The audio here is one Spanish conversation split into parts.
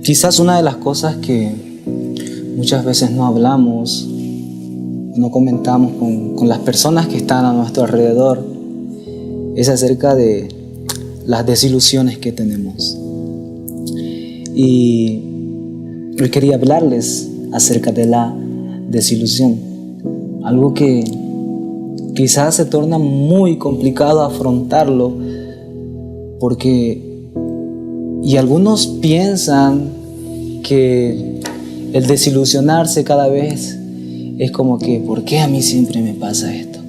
Quizás una de las cosas que muchas veces no hablamos, no comentamos con las personas que están a nuestro alrededor, es acerca de las desilusiones que tenemos. Y hoy quería hablarles acerca de la desilusión, algo que quizás se torna muy complicado afrontarlo, y algunos piensan que el desilusionarse cada vez es como que, ¿por qué a mí siempre me pasa esto?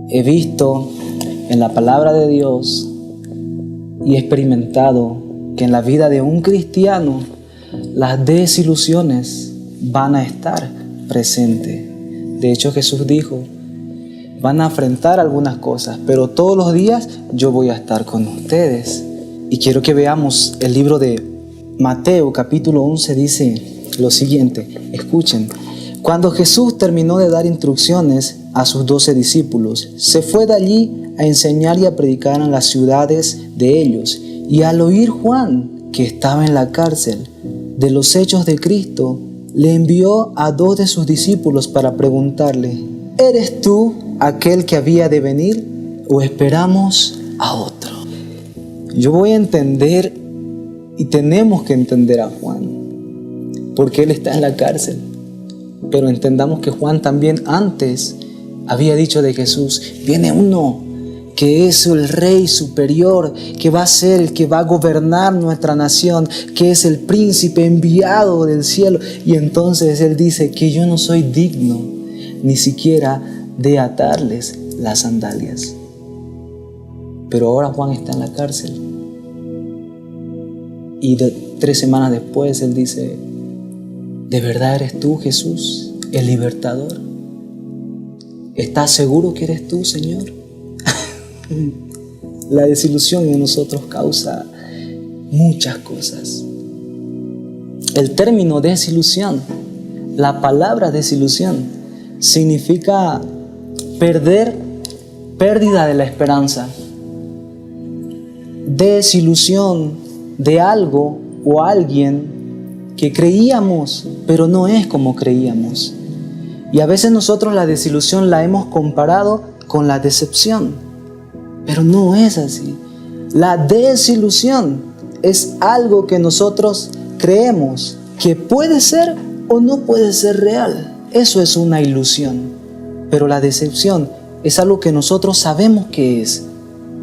He visto en la palabra de Dios y he experimentado que en la vida de un cristiano las desilusiones van a estar presentes. De hecho, Jesús dijo, van a enfrentar algunas cosas, pero todos los días yo voy a estar con ustedes. Y quiero que veamos el libro de Mateo, capítulo 11, dice lo siguiente. Escuchen. Cuando Jesús terminó de dar instrucciones a sus 12 discípulos, se fue de allí a enseñar y a predicar en las ciudades de ellos. Y al oír Juan, que estaba en la cárcel, de los hechos de Cristo, le envió a 2 de sus discípulos para preguntarle, ¿eres tú aquel que había de venir o esperamos a otro? Yo voy a entender y tenemos que entender a Juan, porque él está en la cárcel. Pero entendamos que Juan también antes había dicho de Jesús, viene uno que es el rey superior, que va a ser el que va a gobernar nuestra nación, que es el príncipe enviado del cielo. Y entonces él dice que yo no soy digno ni siquiera de atarles las sandalias. Pero ahora Juan está en la cárcel. Y 3 semanas después él dice, ¿de verdad eres tú, Jesús, el libertador? ¿Estás seguro que eres tú, Señor? La desilusión en nosotros causa muchas cosas. El término desilusión, la palabra desilusión, significa pérdida de la esperanza. Desilusión de algo o alguien que creíamos, pero no es como creíamos. Y a veces nosotros la desilusión la hemos comparado con la decepción, pero no es así. La desilusión es algo que nosotros creemos que puede ser o no puede ser real. Eso es una ilusión. Pero la decepción es algo que nosotros sabemos que es,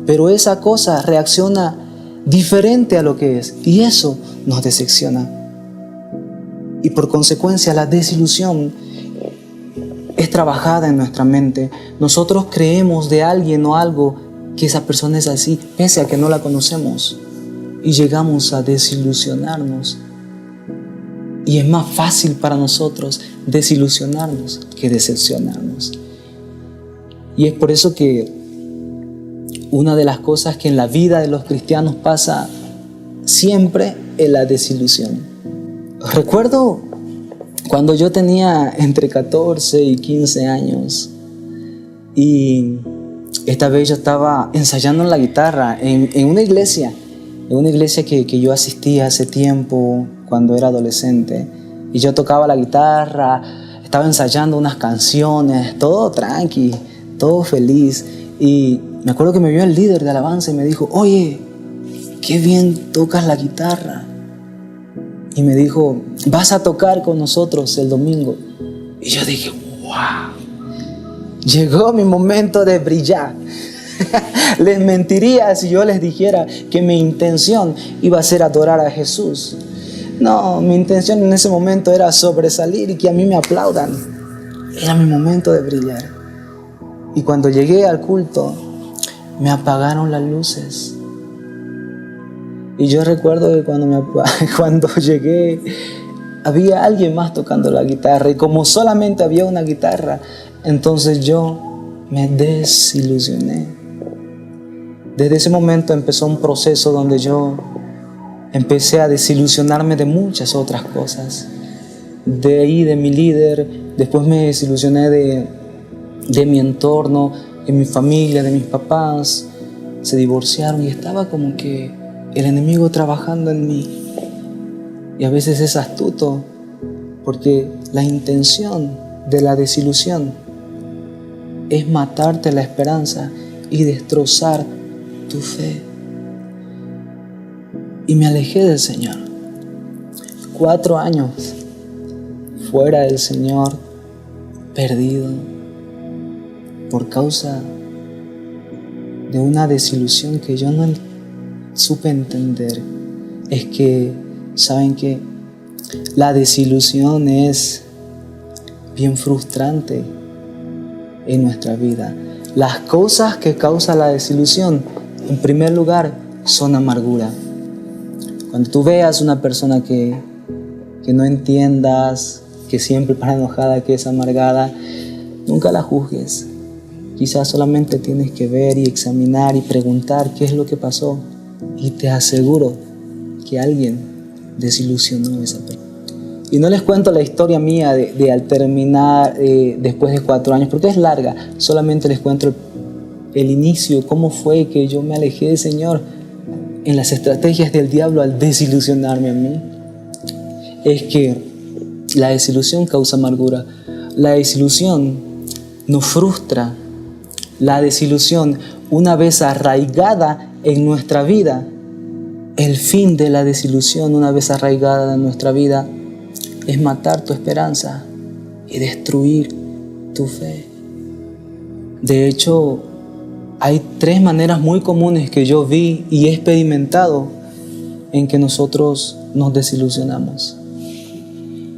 pero esa cosa reacciona diferente a lo que es, y eso nos decepciona. Y por consecuencia la desilusión es trabajada en nuestra mente. Nosotros creemos de alguien o algo que esa persona es así, pese a que no la conocemos, y llegamos a desilusionarnos. Y es más fácil para nosotros desilusionarnos que decepcionarnos. Y es por eso que una de las cosas que en la vida de los cristianos pasa siempre es la desilusión. Recuerdo cuando yo tenía entre 14 y 15 años, y esta vez yo estaba ensayando en la guitarra en una iglesia que yo asistía hace tiempo cuando era adolescente, y yo tocaba la guitarra, estaba ensayando unas canciones, todo tranqui, todo feliz. Y me acuerdo que me vio el líder de alabanza y me dijo, oye, qué bien tocas la guitarra. Y me dijo, vas a tocar con nosotros el domingo. Y yo dije, wow, llegó mi momento de brillar. Les mentiría si yo les dijera que mi intención iba a ser adorar a Jesús. No, mi intención en ese momento era sobresalir y que a mí me aplaudan. Era mi momento de brillar. Y cuando llegué al culto, me apagaron las luces. Y yo recuerdo que cuando llegué, había alguien más tocando la guitarra. Y como solamente había una guitarra, entonces yo me desilusioné. Desde ese momento empezó un proceso donde yo empecé a desilusionarme de muchas otras cosas. De ahí, de mi líder, después me desilusioné de mi entorno, de mi familia, de mis papás. Se divorciaron y estaba como que el enemigo trabajando en mí. Y a veces es astuto, porque la intención de la desilusión es matarte la esperanza y destrozar tu fe. Y me alejé del Señor. 4 años fuera del Señor, perdido, por causa de una desilusión que yo no supe entender. Es que, ¿saben qué? La desilusión es bien frustrante en nuestra vida. Las cosas que causan la desilusión, en primer lugar, son amargura. Cuando tú veas una persona que no entiendas, que siempre para enojada, que es amargada, nunca la juzgues. Quizás solamente tienes que ver y examinar y preguntar qué es lo que pasó. Y te aseguro que alguien desilusionó a esa persona. Y no les cuento la historia mía de al terminar después de 4 años, porque es larga. Solamente les cuento el inicio, cómo fue que yo me alejé del Señor en las estrategias del diablo al desilusionarme a mí. Es que la desilusión causa amargura. La desilusión nos frustra. La desilusión, una vez arraigada en nuestra vida, el fin de la desilusión, una vez arraigada en nuestra vida, es matar tu esperanza y destruir tu fe. De hecho, hay 3 maneras muy comunes que yo vi y he experimentado en que nosotros nos desilusionamos.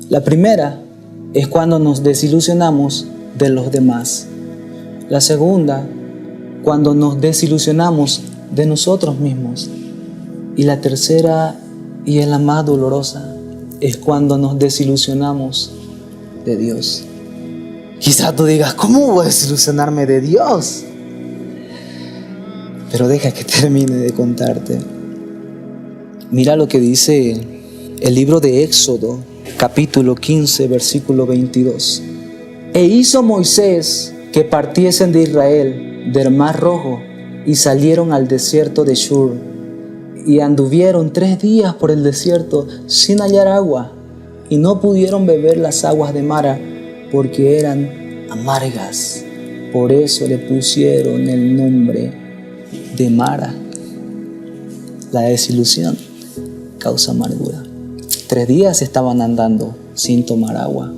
La primera es cuando nos desilusionamos de los demás. La segunda, cuando nos desilusionamos de nosotros mismos. Y la tercera, y es la más dolorosa, es cuando nos desilusionamos de Dios. Quizás tú digas, ¿cómo voy a desilusionarme de Dios? Pero deja que termine de contarte. Mira lo que dice el libro de Éxodo, capítulo 15, versículo 22. E hizo Moisés que partiesen de Israel del Mar Rojo y salieron al desierto de Shur. Y anduvieron 3 días por el desierto sin hallar agua, y no pudieron beber las aguas de Mara, porque eran amargas. Por eso le pusieron el nombre de Mara. La desilusión causa amargura. 3 días estaban andando sin tomar agua.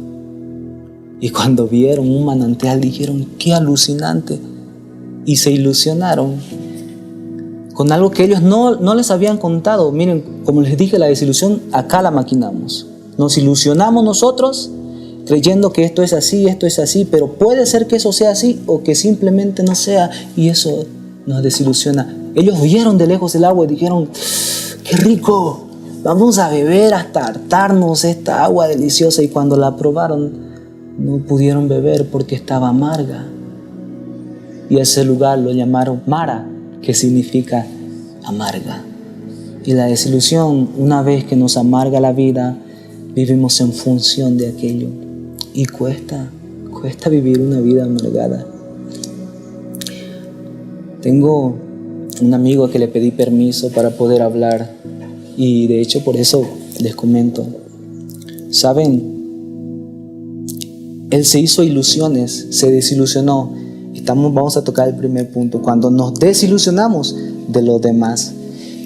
Y cuando vieron un manantial dijeron, ¡qué alucinante! Y se ilusionaron con algo que ellos no les habían contado. Miren, como les dije, la desilusión acá la maquinamos. Nos ilusionamos nosotros creyendo que esto es así, pero puede ser que eso sea así o que simplemente no sea, y eso nos desilusiona. Ellos vieron de lejos el agua y dijeron, ¡qué rico! Vamos a beber hasta hartarnos esta agua deliciosa. Y cuando la probaron, no pudieron beber porque estaba amarga. Y ese lugar lo llamaron Mara, que significa amarga. Y la desilusión, una vez que nos amarga la vida, vivimos en función de aquello. Y cuesta vivir una vida amargada. Tengo un amigo que le pedí permiso para poder hablar. Y de hecho por eso les comento. ¿Saben? Él se hizo ilusiones, se desilusionó. Vamos a tocar el primer punto. Cuando nos desilusionamos de los demás.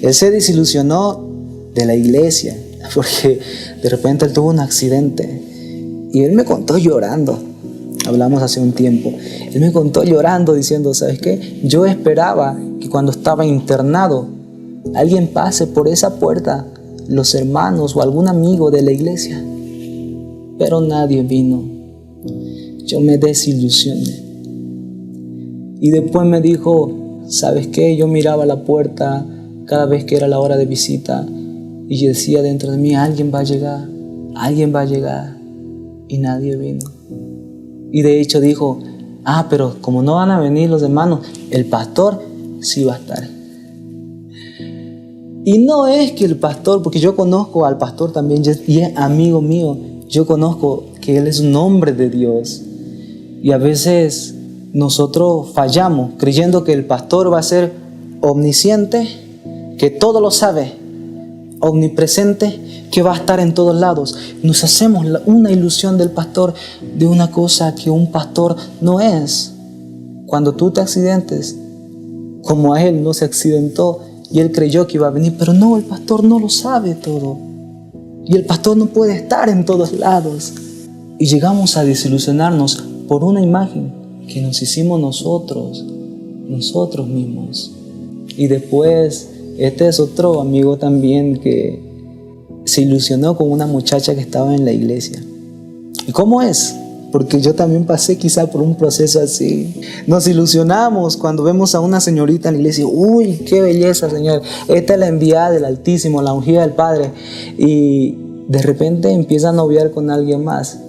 Él se desilusionó de la iglesia, porque de repente él tuvo un accidente. Y él me contó llorando. Hablamos hace un tiempo. Él me contó llorando diciendo, ¿sabes qué? Yo esperaba que cuando estaba internado, alguien pase por esa puerta, los hermanos o algún amigo de la iglesia. Pero nadie vino. Yo me desilusioné. Y después me dijo, ¿sabes qué? Yo miraba la puerta cada vez que era la hora de visita y yo decía dentro de mí, alguien va a llegar. Y nadie vino. Y de hecho dijo, pero como no van a venir los hermanos, el pastor sí va a estar. Y no es que el pastor, porque yo conozco al pastor también y es amigo mío, yo conozco que él es un hombre de Dios. Y a veces nosotros fallamos creyendo que el pastor va a ser omnisciente, que todo lo sabe, omnipresente que va a estar en todos lados. Nos hacemos una ilusión del pastor, de una cosa que un pastor no es. Cuando tú te accidentes, como a él no se accidentó y él creyó que iba a venir, pero no, el pastor no lo sabe todo. Y el pastor no puede estar en todos lados. Y llegamos a desilusionarnos por una imagen que nos hicimos nosotros mismos. Y después, este es otro amigo también que se ilusionó con una muchacha que estaba en la iglesia. ¿Y cómo es? Porque yo también pasé quizá por un proceso así. Nos ilusionamos cuando vemos a una señorita en la iglesia. ¡Uy, qué belleza, Señor! Esta es la enviada del Altísimo, la ungida del Padre. Y de repente empieza a noviar con alguien más.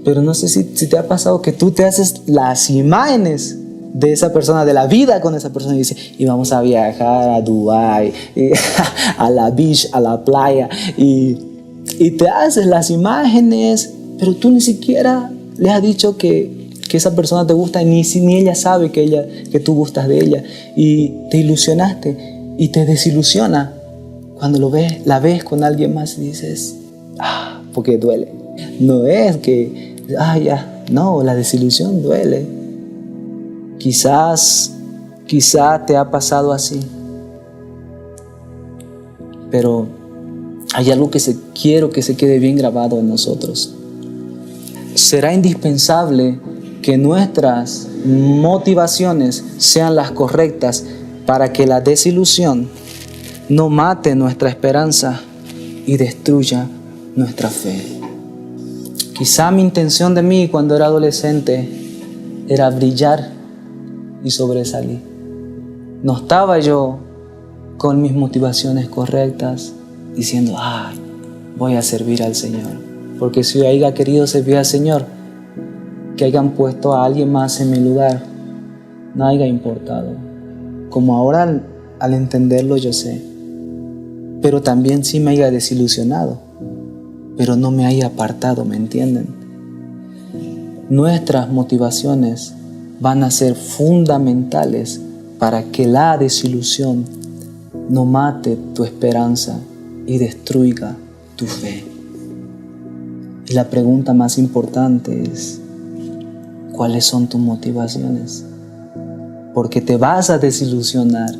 Pero no sé si te ha pasado que tú te haces las imágenes de esa persona, de la vida con esa persona, y dices, y vamos a viajar a Dubái, a la beach, a la playa, y te haces las imágenes, pero tú ni siquiera le has dicho que esa persona te gusta, ni ella sabe que tú gustas de ella, y te ilusionaste, y te desilusiona cuando la ves con alguien más y dices, porque duele. No es que, no, la desilusión duele. Quizás te ha pasado así. Pero hay algo que quiero que se quede bien grabado en nosotros. Será indispensable que nuestras motivaciones sean las correctas para que la desilusión no mate nuestra esperanza y destruya nuestra fe. Quizá mi intención de mí cuando era adolescente era brillar y sobresalir. No estaba yo con mis motivaciones correctas diciendo, voy a servir al Señor. Porque si yo haya querido servir al Señor, que hayan puesto a alguien más en mi lugar, no haya importado. Como ahora al entenderlo yo sé. Pero también sí me haya desilusionado, pero no me haya apartado, ¿me entienden? Nuestras motivaciones van a ser fundamentales para que la desilusión no mate tu esperanza y destruya tu fe. Y la pregunta más importante es, ¿cuáles son tus motivaciones? Porque te vas a desilusionar,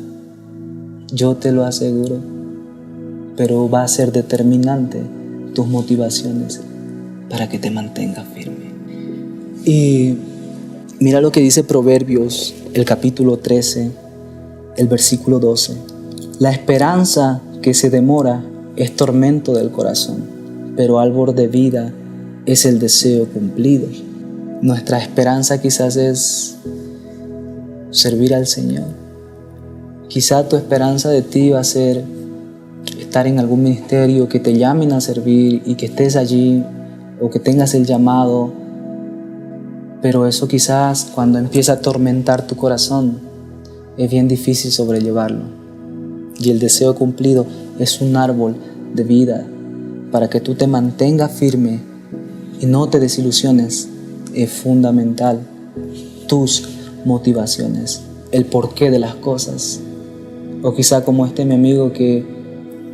yo te lo aseguro, pero va a ser determinante tus motivaciones para que te mantengas firme. Y mira lo que dice Proverbios, el capítulo 13, el versículo 12. La esperanza que se demora es tormento del corazón, pero árbol de vida es el deseo cumplido. Nuestra esperanza quizás es servir al Señor. Quizá tu esperanza de ti va a ser estar en algún ministerio, que te llamen a servir y que estés allí o que tengas el llamado. Pero eso quizás cuando empieza a atormentar tu corazón es bien difícil sobrellevarlo. Y el deseo cumplido es un árbol de vida para que tú te mantengas firme y no te desilusiones. Es fundamental tus motivaciones, el porqué de las cosas. O quizá como mi amigo que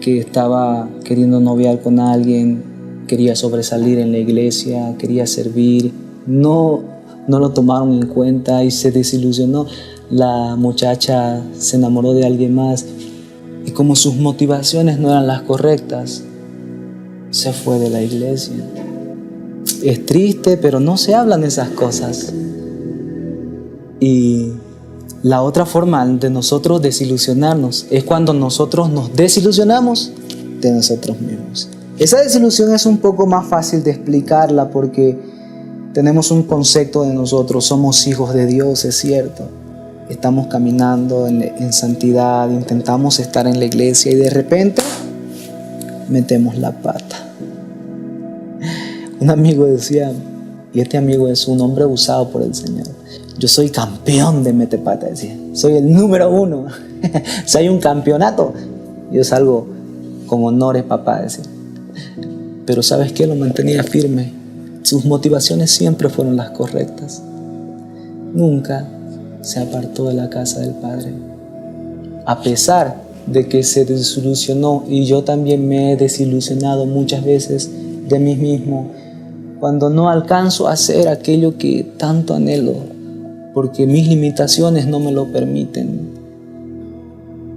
estaba queriendo noviar con alguien, quería sobresalir en la iglesia, quería servir, no lo tomaron en cuenta y se desilusionó. La muchacha se enamoró de alguien más y como sus motivaciones no eran las correctas, se fue de la iglesia. Es triste, pero no se hablan esas cosas. Y la otra forma de nosotros desilusionarnos es cuando nosotros nos desilusionamos de nosotros mismos. Esa desilusión es un poco más fácil de explicarla porque tenemos un concepto de nosotros, somos hijos de Dios, es cierto. Estamos caminando en santidad, intentamos estar en la iglesia y de repente metemos la pata. Un amigo decía, y este amigo es un hombre usado por el Señor, yo soy campeón de meter pata, decía. Soy el número 1. Si hay un campeonato, yo salgo con honores, papá, decía. Pero ¿sabes qué? Lo mantenía firme. Sus motivaciones siempre fueron las correctas. Nunca se apartó de la casa del Padre, a pesar de que se desilusionó, y yo también me he desilusionado muchas veces de mí mismo cuando no alcanzo a hacer aquello que tanto anhelo, porque mis limitaciones no me lo permiten.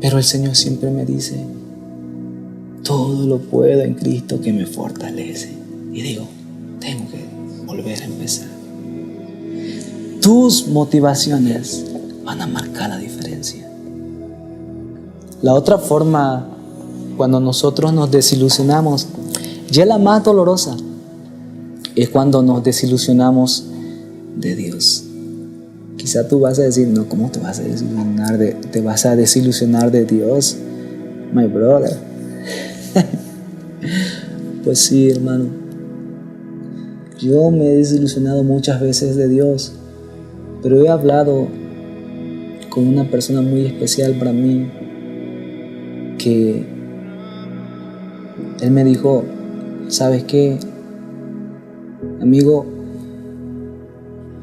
Pero el Señor siempre me dice: todo lo puedo en Cristo que me fortalece. Y digo, tengo que volver a empezar. Tus motivaciones van a marcar la diferencia. La otra forma, cuando nosotros nos desilusionamos, ya la más dolorosa, es cuando nos desilusionamos de Dios. Quizá tú vas a decir: no, ¿cómo te vas a desilusionar de Dios, my brother? Pues sí, hermano. Yo me he desilusionado muchas veces de Dios, pero he hablado con una persona muy especial para mí, que él me dijo: ¿sabes qué, amigo?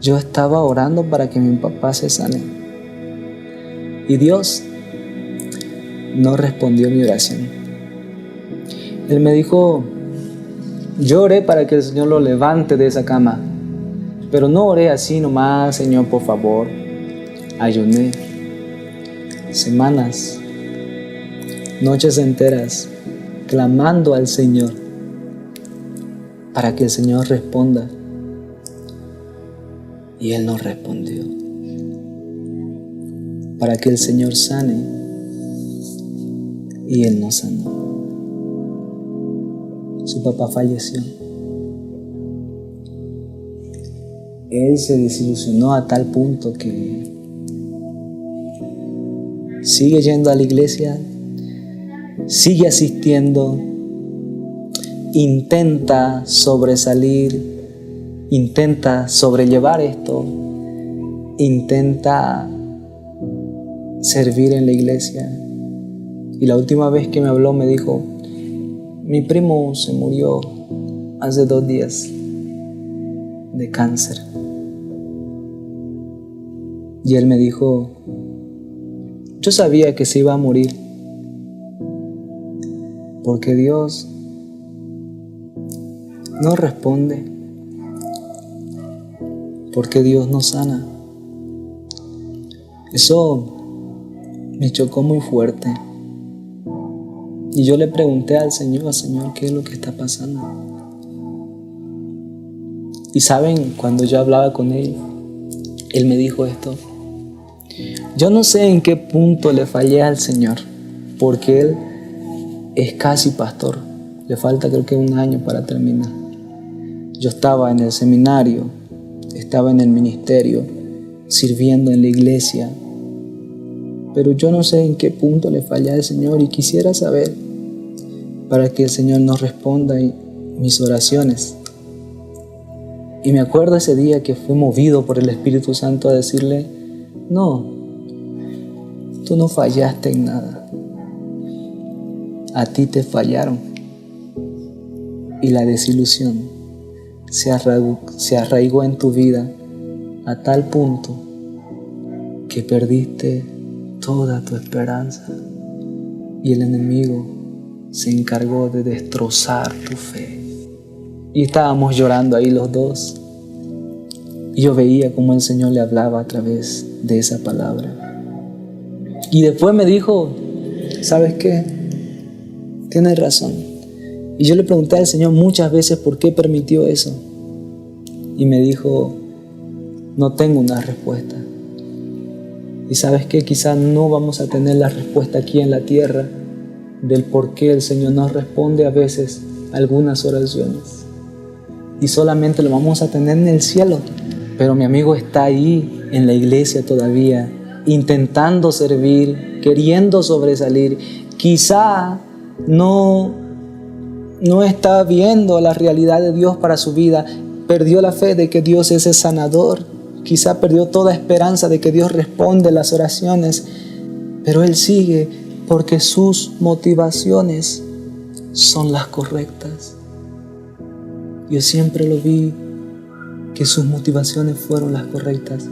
Yo estaba orando para que mi papá se sane, y Dios no respondió mi oración. Él me dijo: yo oré para que el Señor lo levante de esa cama, pero no oré así nomás: Señor, por favor. Ayuné semanas, noches enteras, clamando al Señor para que el Señor responda. Y Él no respondió. Para que el Señor sane, y Él no sanó. Su papá falleció. Él se desilusionó a tal punto que sigue yendo a la iglesia, sigue asistiendo, intenta sobresalir, intenta sobrellevar esto, intenta servir en la iglesia. Y la última vez que me habló me dijo: mi primo se murió hace 2 días de cáncer. Y él me dijo: yo sabía que se iba a morir, porque Dios no responde, porque Dios no sana. Eso me chocó muy fuerte. Y yo le pregunté al Señor: Señor, ¿qué es lo que está pasando? Y saben, cuando yo hablaba con Él me dijo esto: yo no sé en qué punto le fallé al Señor, porque Él es casi pastor. Le falta creo que 1 año para terminar. Yo estaba en el seminario, estaba en el ministerio, sirviendo en la iglesia, pero yo no sé en qué punto le fallé al Señor, y quisiera saber, para que el Señor nos responda mis oraciones. Y me acuerdo ese día que fui movido por el Espíritu Santo a decirle: no, tú no fallaste en nada. A ti te fallaron. Y la desilusión se arraigó en tu vida a tal punto que perdiste toda tu esperanza, y el enemigo se encargó de destrozar tu fe. Y estábamos llorando ahí los dos, y yo veía cómo el Señor le hablaba a través de esa palabra. Y después me dijo: ¿sabes qué? Tienes razón. Y yo le pregunté al Señor muchas veces por qué permitió eso, y me dijo: no tengo una respuesta. Y ¿sabes qué? Quizás no vamos a tener la respuesta aquí en la tierra del por qué el Señor nos responde a veces algunas oraciones, y solamente lo vamos a tener en el cielo. Pero mi amigo está ahí en la iglesia todavía, intentando servir, queriendo sobresalir. Quizá no está viendo la realidad de Dios para su vida. Perdió la fe de que Dios es el sanador. Quizá perdió toda esperanza de que Dios responde las oraciones. Pero él sigue porque sus motivaciones son las correctas. Yo siempre lo vi que sus motivaciones fueron las correctas,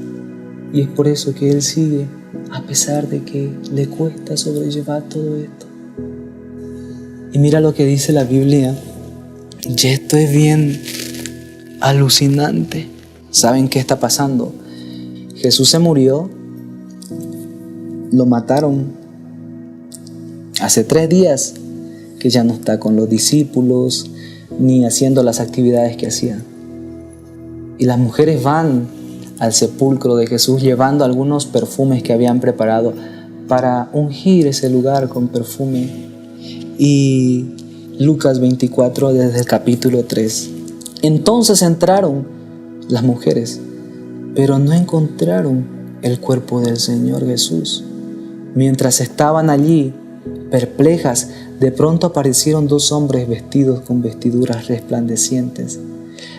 y es por eso que él sigue a pesar de que le cuesta sobrellevar todo esto. Y mira lo que dice la Biblia, y esto es bien alucinante. ¿Saben qué está pasando? Jesús se murió, lo mataron. Hace 3 días que ya no está con los discípulos ni haciendo las actividades que hacía. Y las mujeres van al sepulcro de Jesús llevando algunos perfumes que habían preparado para ungir ese lugar con perfume. Y Lucas 24, desde el capítulo 3. Entonces entraron las mujeres, pero no encontraron el cuerpo del Señor Jesús. Mientras estaban allí, perplejas, de pronto aparecieron 2 hombres vestidos con vestiduras resplandecientes.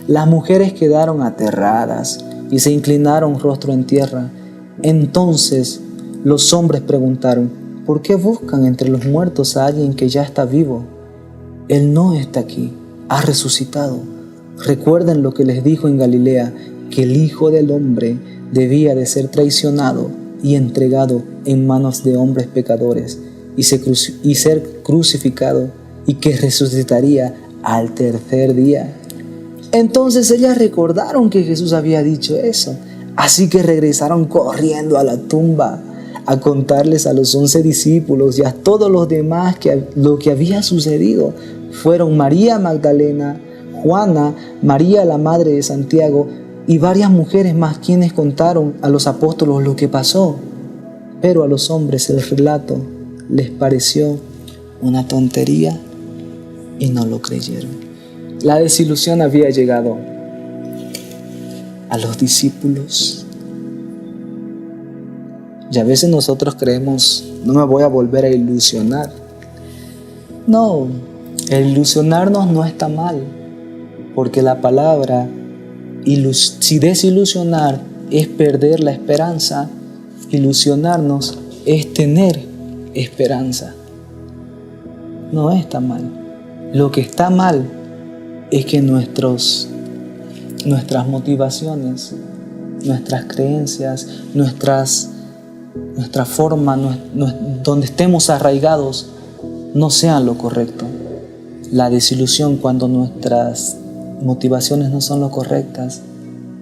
Las mujeres quedaron aterradas y se inclinaron rostro en tierra. Entonces los hombres preguntaron: ¿por qué buscan entre los muertos a alguien que ya está vivo? Él no está aquí, ha resucitado. Recuerden lo que les dijo en Galilea, que el Hijo del Hombre debía de ser traicionado y entregado en manos de hombres pecadores y ser crucificado, y que resucitaría al 3er día. Entonces ellas recordaron que Jesús había dicho eso, así que regresaron corriendo a la tumba a contarles a los 11 discípulos y a todos los demás lo que había sucedido. Fueron María Magdalena, Juana, María la madre de Santiago y varias mujeres más quienes contaron a los apóstolos lo que pasó. Pero a los hombres el relato les pareció una tontería y no lo creyeron. La desilusión había llegado a los discípulos. Y a veces nosotros creemos: no me voy a volver a ilusionar. No, el ilusionarnos no está mal, porque la palabra si desilusionar es perder la esperanza, ilusionarnos es tener esperanza. No está mal. Lo que está mal es que nuestras motivaciones, nuestras creencias, nuestra forma, donde estemos arraigados, no sean lo correcto. La desilusión, cuando nuestras motivaciones no son lo correctas,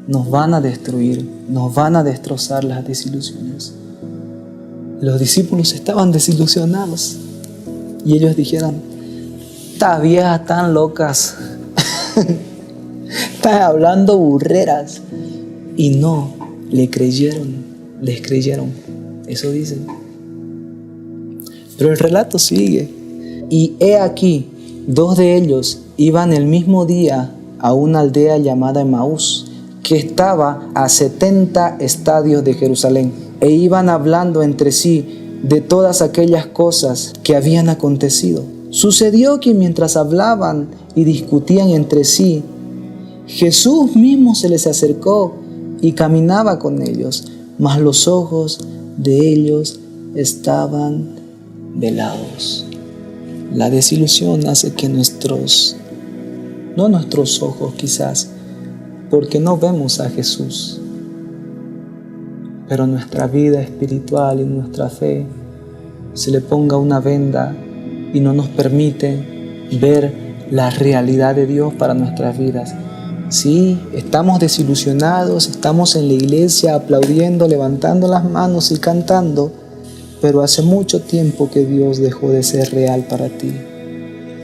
nos van a destruir, nos van a destrozar las desilusiones. Los discípulos estaban desilusionados y ellos dijeron: estas viejas tan locas, están hablando burreras. Y no, les creyeron, eso dicen. Pero el relato sigue. Y he aquí, 2 de ellos iban el mismo día a una aldea llamada Emaús, que estaba a 70 estadios de Jerusalén, e iban hablando entre sí de todas aquellas cosas que habían acontecido. Sucedió que mientras hablaban y discutían entre sí, Jesús mismo se les acercó y caminaba con ellos, mas los ojos de ellos estaban velados. La desilusión hace que nuestros ojos quizás, porque no vemos a Jesús, pero nuestra vida espiritual y nuestra fe se le ponga una venda y no nos permite ver la realidad de Dios para nuestras vidas. Sí, estamos desilusionados, estamos en la iglesia aplaudiendo, levantando las manos y cantando, pero hace mucho tiempo que Dios dejó de ser real para ti.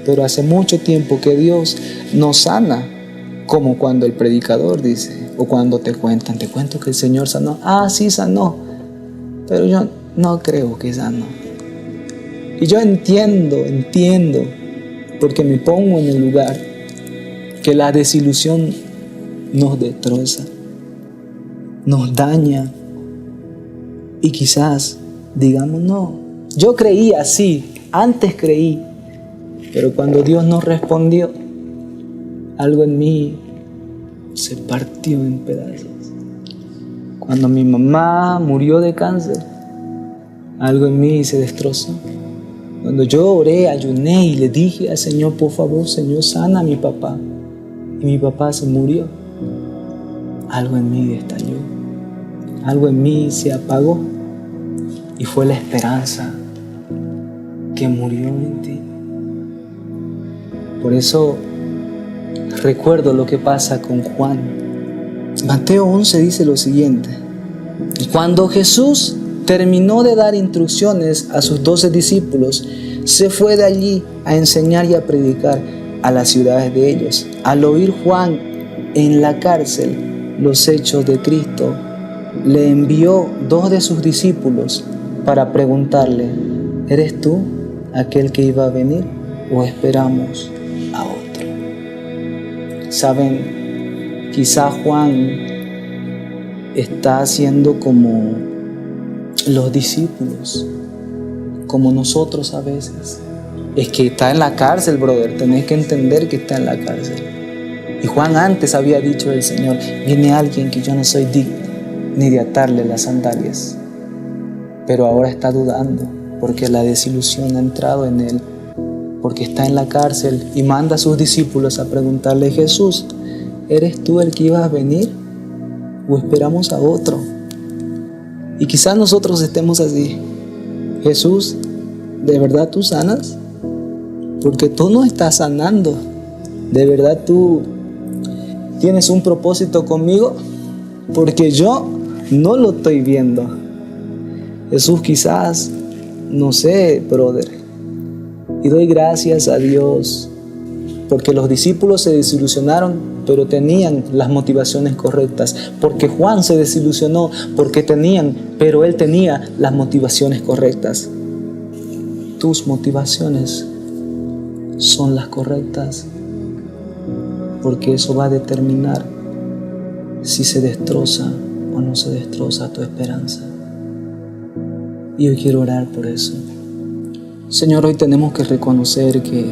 Pero hace mucho tiempo que Dios no sana, como cuando el predicador dice, o cuando te cuento que el Señor sanó. Ah, sí sanó, pero yo no creo que sanó. Y yo entiendo, porque me pongo en el lugar que la desilusión nos destroza, nos daña. Y quizás digamos: no, yo creí así, antes creí, pero cuando Dios no respondió, algo en mí se partió en pedazos. Cuando mi mamá murió de cáncer, algo en mí se destrozó. Cuando yo oré, ayuné y le dije al Señor: por favor, Señor, sana a mi papá, y mi papá se murió, algo en mí estalló, algo en mí se apagó. y fue la esperanza que murió en ti. Por eso recuerdo lo que pasa con Juan. Mateo 11 dice lo siguiente: cuando Jesús terminó de dar instrucciones a sus 12 discípulos, se fue de allí a enseñar y a predicar a las ciudades de ellos. Al oír Juan en la cárcel los hechos de Cristo, le envió 2 de sus discípulos para preguntarle: ¿eres tú aquel que iba a venir o esperamos a otro? Saben, quizá Juan está haciendo como los discípulos, como nosotros a veces. Es que está en la cárcel, brother. Tenés que entender que está en la cárcel. Y Juan antes había dicho del Señor: viene alguien que yo no soy digno ni de atarle las sandalias. Pero ahora está dudando porque la desilusión ha entrado en él, porque está en la cárcel y manda a sus discípulos a preguntarle: Jesús, ¿eres tú el que ibas a venir o esperamos a otro? Y quizás nosotros estemos así: Jesús, ¿de verdad tú sanas? Porque tú no estás sanando. ¿De verdad tú tienes un propósito conmigo? Porque yo no lo estoy viendo. Jesús, quizás, no sé, brother. Y doy gracias a Dios porque los discípulos se desilusionaron, pero tenían las motivaciones correctas. Porque Juan se desilusionó pero él tenía las motivaciones correctas. Tus motivaciones son las correctas, porque eso va a determinar si se destroza o no se destroza tu esperanza. Y yo quiero orar por eso. Señor, hoy tenemos que reconocer que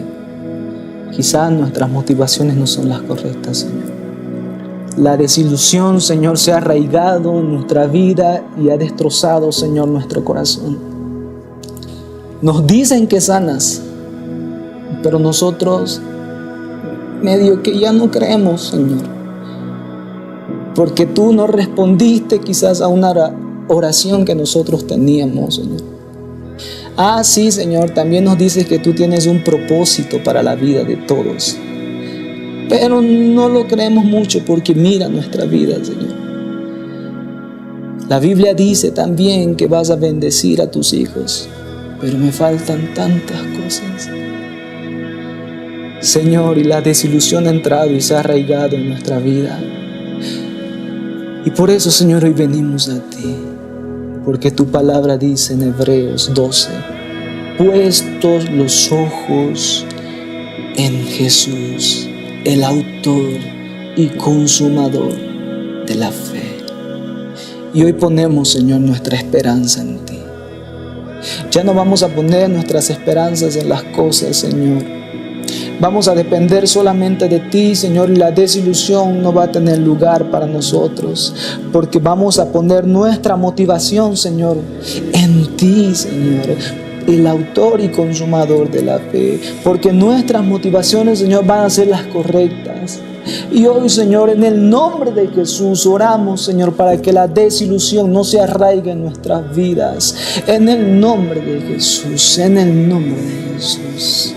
quizás nuestras motivaciones no son las correctas, Señor. La desilusión, Señor, se ha arraigado en nuestra vida y ha destrozado, Señor, nuestro corazón. Nos dicen que sanas, pero nosotros medio que ya no creemos, Señor. Porque tú no respondiste quizás a una oración que nosotros teníamos, Señor. Sí, Señor, también nos dices que tú tienes un propósito para la vida de todos. Pero no lo creemos mucho porque mira nuestra vida, Señor. La Biblia dice también que vas a bendecir a tus hijos, pero me faltan tantas cosas. Señor, y la desilusión ha entrado y se ha arraigado en nuestra vida. Y por eso, Señor, hoy venimos a ti, porque tu palabra dice en Hebreos 12: puestos los ojos en Jesús, el autor y consumador de la fe. Y hoy ponemos, Señor, nuestra esperanza en ti. Ya no vamos a poner nuestras esperanzas en las cosas, Señor. Vamos a depender solamente de ti, Señor, y la desilusión no va a tener lugar para nosotros, porque vamos a poner nuestra motivación, Señor, en ti, Señor, el autor y consumador de la fe, porque nuestras motivaciones, Señor, van a ser las correctas. Y hoy, Señor, en el nombre de Jesús oramos, Señor, para que la desilusión no se arraigue en nuestras vidas. En el nombre de Jesús, en el nombre de Jesús.